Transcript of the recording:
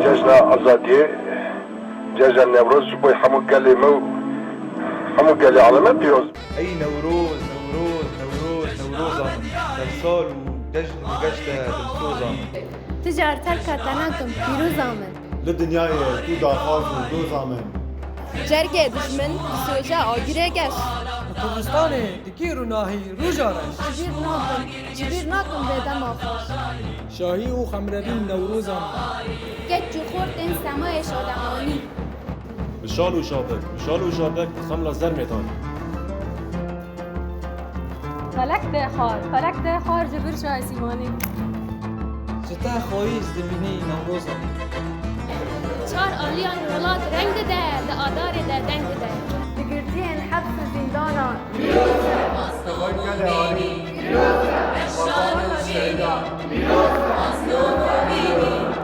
جشن آزادی جشن نوروز بوی همون کلمه همون کلی عالمه پیروز. أي نوروز نوروز نوروز نوروز تمثال وجشن وجشته دلسوزة تجارتك تناكم پیروز آمد. لدنیای تو داخل و دو زامن جرگ دشمن سوجا آگیره گشت. کردستان دکیر و ناهی روژارش جبیر ناکم بدم آخوش. شاهی و خمربین نوروزم گت جو خورد این سمای شادمانی. بشال و شابک خملا زر میتان فلک ده خار جبیر شای سیمانی. ستا خواهی زمینی نوروزم چار آلیان رولاد رنگ ده آدار ده دنگ ده. دگرتی این حبس زندانا. سوای کلی عالی پیروز